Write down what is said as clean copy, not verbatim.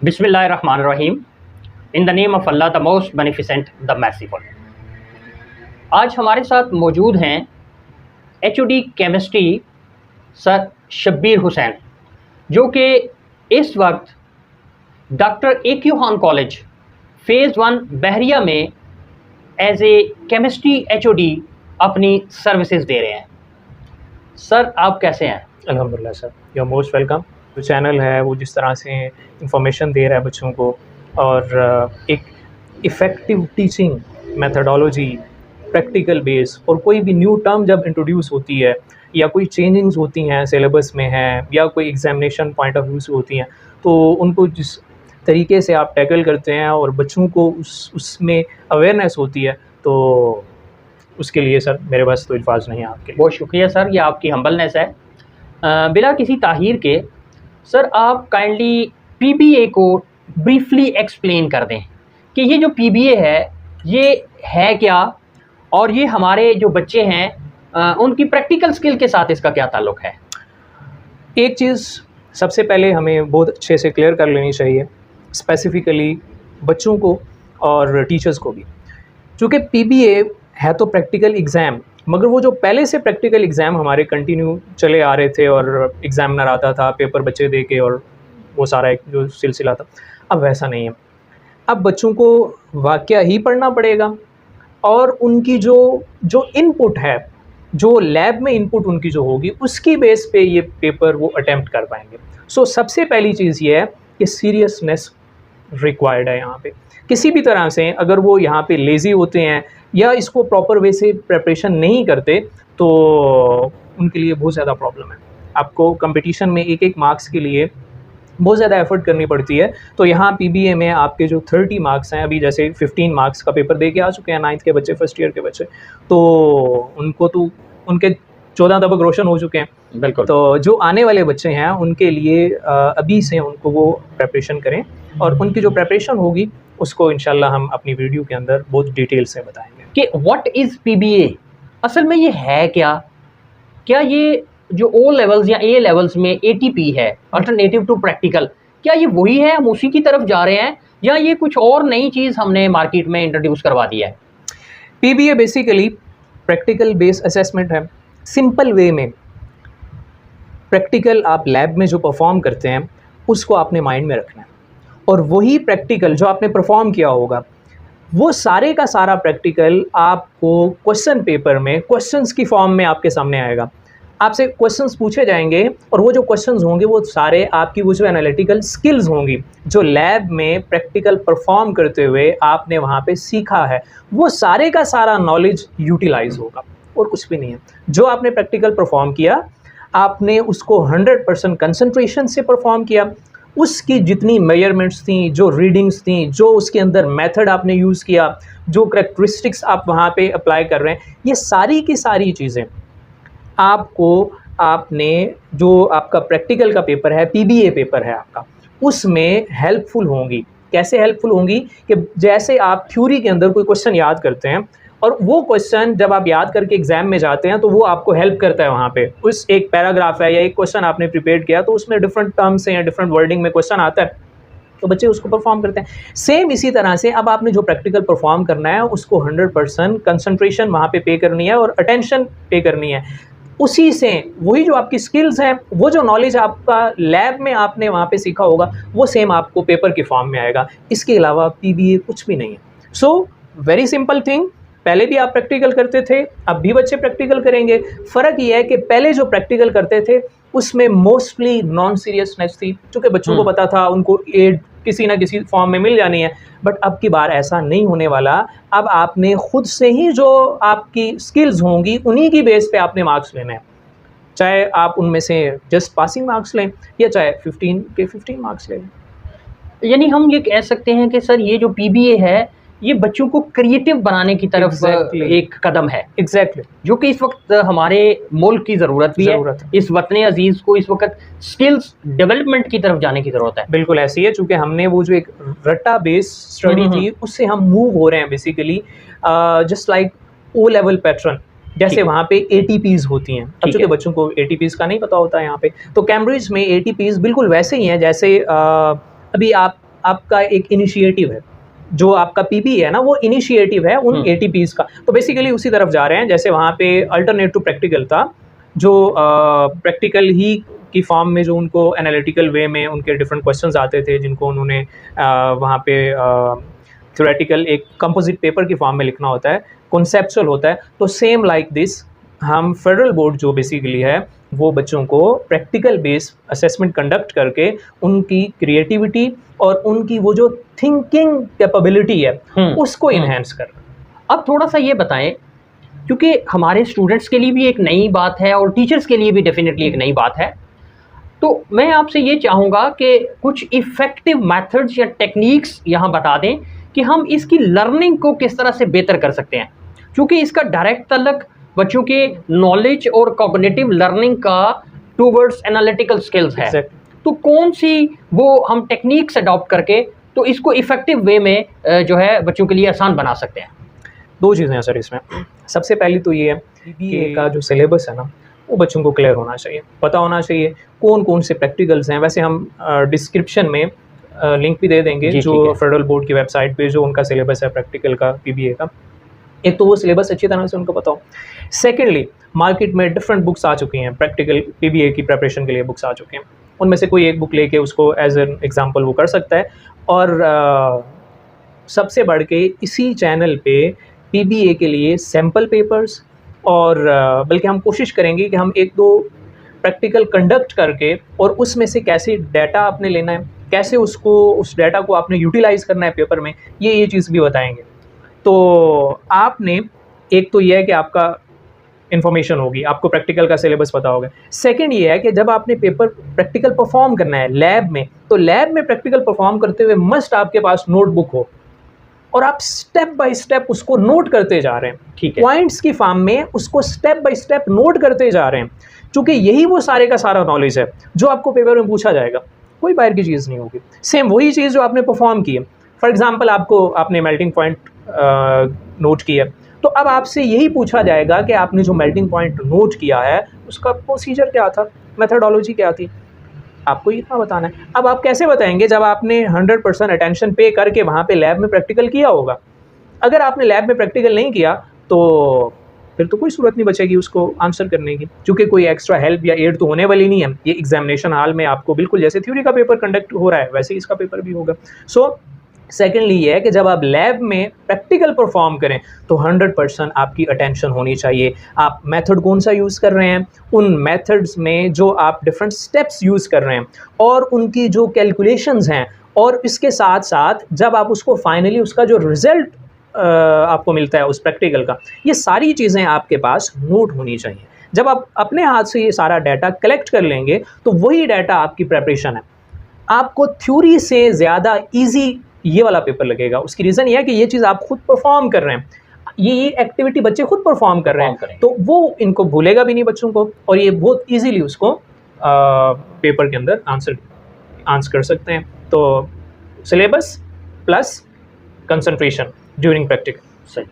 बिस्मिल्लाहिर्रहमानिर्रहीम। In the name of Allah the most beneficent the merciful. आज हमारे साथ मौजूद हैं HOD chemistry sir Shabbir Hussain, जो कि इस वक्त doctor A Q. Khan college phase 1 Bahria में एज ए केमिस्ट्री एचओडी अपनी सर्विसेज दे रहे हैं। सर, आप कैसे हैं? अल्हम्दुलिल्लाह sir, you are most welcome. जो चैनल है वो जिस तरह से इंफॉर्मेशन दे रहा है बच्चों को और एक effective teaching methodology, practical base, और कोई भी न्यू टर्म जब इंट्रोड्यूस होती है या कोई चेंजिंग्स होती हैं सिलेबस में हैं या कोई एग्जामिनेशन पॉइंट ऑफ व्यू से होती हैं, तो उनको जिस तरीके से आप टैकल करते हैं और बच्चों को उसमें अवेयरनेस होती है, तो उसके लिए सर मेरे पास तो अल्फाज नहीं है आपके लिए। बहुत शुक्रिया सर, ये आपकी हम्बलनेस है। बिला किसी ताहीर के सर, आप काइंडली पीबीए को ब्रीफली एक्सप्लेन कर दें कि ये जो पीबीए ये है क्या, और ये हमारे जो बच्चे हैं उनकी प्रैक्टिकल स्किल के साथ इसका क्या ताल्लुक़ है। एक चीज़ सबसे पहले हमें बहुत अच्छे से क्लियर कर लेनी चाहिए, स्पेसिफ़िकली बच्चों को और टीचर्स को भी, चूँकि पीबीए है तो प्रैक्टिकल एग्ज़ाम, मगर वो जो पहले से प्रैक्टिकल एग्ज़ाम हमारे कंटिन्यू चले आ रहे थे और एग्ज़ामिनर आता था, पेपर बच्चे दे के, और वो सारा एक जो सिलसिला था, अब वैसा नहीं है। अब बच्चों को वाक़या ही पढ़ना पड़ेगा और उनकी जो इनपुट है, जो लैब में इनपुट उनकी जो होगी, उसकी बेस पे ये पेपर वो अटेम्प्ट कर पाएंगे। सो सबसे पहली चीज़ ये है कि सीरियसनेस रिक्वायर्ड है यहाँ पे। किसी भी तरह से अगर वो यहाँ पे लेज़ी होते हैं या इसको प्रॉपर वे से प्रिपरेशन नहीं करते, तो उनके लिए बहुत ज़्यादा प्रॉब्लम है। आपको कंपटीशन में एक एक मार्क्स के लिए बहुत ज़्यादा एफर्ट करनी पड़ती है। तो यहाँ पीबीए में आपके जो 30 मार्क्स हैं, अभी जैसे 15 मार्क्स का पेपर दे के आ चुके हैं 9th के बच्चे, फर्स्ट ईयर के बच्चे, तो उनको तो उनके 14 तबक रोशन हो चुके हैं। बिल्कुल। तो जो आने वाले बच्चे हैं उनके लिए अभी से उनको वो प्रेपरेशन करें, और उनकी जो प्रेपरेशन होगी उसको इंशाल्लाह हम अपनी वीडियो के अंदर बहुत डिटेल से बताएंगे कि व्हाट इज़ पीबीए, असल में ये है क्या। क्या ये जो ओ लेवल्स या ए लेवल्स में एटीपी है, अल्टरनेटिव टू प्रैक्टिकल, क्या ये वही है, हम उसी की तरफ जा रहे हैं, या ये कुछ और नई चीज़ हमने मार्केट में इंट्रोड्यूस करवा दिया है? PBA basically practical based assessment है। सिंपल वे में प्रैक्टिकल आप लैब में जो परफॉर्म करते हैं उसको आपने माइंड में रखना है, और वही प्रैक्टिकल जो आपने परफॉर्म किया होगा, वो सारे का सारा प्रैक्टिकल आपको क्वेश्चन पेपर में क्वेश्चंस की फॉर्म में आपके सामने आएगा। आपसे क्वेश्चंस पूछे जाएंगे, और वो जो क्वेश्चंस होंगे वो सारे आपकी वो जो एनालिटिकल स्किल्स होंगी, जो लैब में प्रैक्टिकल परफॉर्म करते हुए आपने वहाँ पे सीखा है, वो सारे का सारा नॉलेज यूटिलाइज होगा, और कुछ भी नहीं है। जो आपने प्रैक्टिकल परफॉर्म किया, आपने उसको 100% कंसंट्रेशन से परफॉर्म किया, उसकी जितनी मेजरमेंट्स थी, जो रीडिंग्स थी, जो उसके अंदर मेथड आपने यूज़ किया, जो करैक्टरिस्टिक्स आप वहाँ पे अप्लाई कर रहे हैं, ये सारी की सारी चीज़ें आपने जो आपका प्रैक्टिकल का पेपर है, पीबीए पेपर है आपका, उसमें हेल्पफुल होंगी। कैसे हेल्पफुल होंगी कि जैसे आप थ्योरी के अंदर कोई क्वेश्चन याद करते हैं, और वो क्वेश्चन जब आप याद करके एग्जाम में जाते हैं तो वो आपको हेल्प करता है। वहाँ पे उस एक पैराग्राफ है या एक क्वेश्चन आपने प्रिपेयर किया, तो उसमें डिफरेंट टर्म्स हैं या डिफरेंट वर्डिंग में क्वेश्चन आता है, तो बच्चे उसको परफॉर्म करते हैं। सेम इसी तरह से अब आपने जो प्रैक्टिकल परफॉर्म करना है उसको 100% कंसंट्रेशन वहाँ पे करनी है और अटेंशन पे करनी है। उसी से वही जो आपकी स्किल्स हैं, वो जो नॉलेज आपका लैब में आपने वहाँ पे सीखा होगा, वो सेम आपको पेपर के फॉर्म में आएगा। इसके अलावा पीबीए कुछ भी नहीं है। सो वेरी सिंपल थिंग, पहले भी आप प्रैक्टिकल करते थे, अब भी बच्चे प्रैक्टिकल करेंगे। फ़र्क ये है कि पहले जो प्रैक्टिकल करते थे उसमें मोस्टली नॉन सीरियसनेस थी, क्योंकि बच्चों को पता था उनको एड किसी ना किसी फॉर्म में मिल जानी है। बट अब की बार ऐसा नहीं होने वाला। अब आपने खुद से ही जो आपकी स्किल्स होंगी उन्हीं की बेस पे आपने मार्क्स लेने हैं, चाहे आप उनमें से जस्ट पासिंग मार्क्स लें या चाहे 15 के 15 मार्क्स लें। यानी हम ये कह सकते हैं कि सर, ये जो पीबीए है ये बच्चों को क्रिएटिव बनाने की तरफ एक कदम है। एग्जैक्टली। जो कि इस वक्त हमारे मुल्क की ज़रूरत भी है। इस वतन अजीज़ को इस वक्त स्किल्स डेवलपमेंट की तरफ जाने की ज़रूरत है। बिल्कुल ऐसी है, चूँकि हमने वो जो एक रट्टा बेस स्टडी थी उससे हम मूव हो रहे हैं basically, just like O level pattern, जैसे वहाँ पे ATPs होती हैं। अब चूँकि बच्चों को ATPs का नहीं पता होता है यहाँ पे, तो कैम्ब्रिज में ATPs बिल्कुल वैसे ही हैं जैसे अभी आप आपका एक इनिशिएटिव है, जो आपका पीबी है ना, वो इनिशिएटिव है उन एटीपीज का। तो बेसिकली उसी तरफ जा रहे हैं, जैसे वहाँ पे अल्टरनेट टू प्रैक्टिकल था, जो प्रैक्टिकल ही की फॉर्म में जो उनको एनालिटिकल वे में उनके डिफरेंट क्वेश्चंस आते थे, जिनको उन्होंने वहाँ पे थ्योरेटिकल एक कंपोजिट पेपर की फॉर्म में लिखना होता है, कॉन्सेप्चुअल होता है। तो सेम लाइक दिस, हम फेडरल बोर्ड जो बेसिकली है वो बच्चों को प्रैक्टिकल बेस्ड असेसमेंट कंडक्ट करके उनकी क्रिएटिविटी और उनकी वो जो थिंकिंग कैपेबिलिटी है उसको इन्हेंस कर। अब थोड़ा सा ये बताएं, क्योंकि हमारे स्टूडेंट्स के लिए भी एक नई बात है और टीचर्स के लिए भी डेफिनेटली एक नई बात है, तो मैं आपसे ये चाहूँगा कि कुछ इफ़ेक्टिव मेथड्स या टेक्निक्स यहाँ बता दें कि हम इसकी लर्निंग को किस तरह से बेहतर कर सकते हैं, क्योंकि इसका डायरेक्ट तल्लुक बच्चों के नॉलेज और कॉग्निटिव लर्निंग का टूवर्ड्स एनालिटिकल स्किल्स है। तो कौन सी वो हम टेक्निक्स अडॉप्ट करके तो इसको इफ़ेक्टिव वे में जो है बच्चों के लिए आसान बना सकते हैं? दो चीज़ें हैं सर इसमें। सबसे पहली तो ये है कि का जो सिलेबस है ना, वो बच्चों को क्लियर होना चाहिए, पता होना चाहिए कौन कौन से प्रैक्टिकल्स हैं। वैसे हम डिस्क्रिप्शन में लिंक भी दे देंगे जो फेडरल बोर्ड की वेबसाइट पे जो उनका सिलेबस है प्रैक्टिकल का, पीबीए का। एक तो वो सिलेबस अच्छी तरह से उनको पता हो। सेकेंडली, मार्केट में डिफरेंट बुक्स आ चुकी हैं, प्रैक्टिकल पीबीए की प्रिपरेशन के लिए बुक्स आ चुके हैं, उनमें से कोई एक बुक लेके उसको एज एन एग्जाम्पल वो कर सकता है। और सबसे बढ़ के इसी चैनल पे पीबीए के लिए सैम्पल पेपर्स और बल्कि हम कोशिश करेंगे कि हम एक दो प्रैक्टिकल कंडक्ट करके और उसमें से कैसे डाटा आपने लेना है, कैसे उसको उस डाटा को आपने यूटिलाइज़ करना है पेपर में, ये चीज़ भी बताएंगे। तो आपने एक तो ये है कि आपका इन्फॉर्मेशन होगी, आपको प्रैक्टिकल का सिलेबस पता होगा। सेकंड ये है कि जब आपने पेपर प्रैक्टिकल परफॉर्म करना है लैब में, तो लैब में प्रैक्टिकल परफॉर्म करते हुए मस्ट आपके पास नोटबुक हो और आप स्टेप बाय स्टेप उसको नोट करते जा रहे हैं। ठीक है, पॉइंट्स की फॉर्म में उसको स्टेप बाय स्टेप नोट करते जा रहे हैं, क्योंकि यही वो सारे का सारा नॉलेज है जो आपको पेपर में पूछा जाएगा, कोई बाहर की चीज़ नहीं होगी। सेम वही चीज़ जो आपने परफॉर्म की है। फॉर एग्जाम्पल, आपने मेल्टिंग पॉइंट नोट किया, तो अब आपसे यही पूछा जाएगा कि आपने जो मेल्टिंग पॉइंट नोट किया है उसका प्रोसीजर क्या था, मेथडोलॉजी क्या थी, आपको इतना बताना है। अब आप कैसे बताएंगे जब आपने 100% अटेंशन पे करके वहाँ पे लैब में प्रैक्टिकल किया होगा। अगर आपने लैब में प्रैक्टिकल नहीं किया तो फिर तो कोई सूरत नहीं बचेगी उसको आंसर करने की, क्योंकि कोई एक्स्ट्रा हेल्प या एड तो होने वाली नहीं है। ये एग्जामिनेशन हॉल में आपको बिल्कुल जैसे थ्योरी का पेपर कंडक्ट हो रहा है वैसे ही इसका पेपर भी होगा। सो सेकेंडली ये है कि जब आप लैब में प्रैक्टिकल परफॉर्म करें तो 100% आपकी अटेंशन होनी चाहिए। आप मेथड कौन सा यूज़ कर रहे हैं, उन मेथड्स में जो आप डिफरेंट स्टेप्स यूज़ कर रहे हैं और उनकी जो कैलकुलेशंस हैं, और इसके साथ साथ जब आप उसको फाइनली उसका जो रिज़ल्ट आपको मिलता है उस प्रैक्टिकल का, ये सारी चीज़ें आपके पास नोट होनी चाहिए। जब आप अपने हाथ से ये सारा डाटा कलेक्ट कर लेंगे तो वही डाटा आपकी प्रेपरेशन है। आपको थ्योरी से ज़्यादा ईजी ये वाला पेपर लगेगा। उसकी रीज़न ये है कि ये चीज़ आप खुद परफॉर्म कर रहे हैं, ये एक्टिविटी बच्चे खुद परफॉर्म कर रहे हैं, तो वो इनको भूलेगा भी नहीं बच्चों को, और ये बहुत इजीली उसको पेपर के अंदर आंसर कर सकते हैं। तो syllabus plus concentration during practical. सही।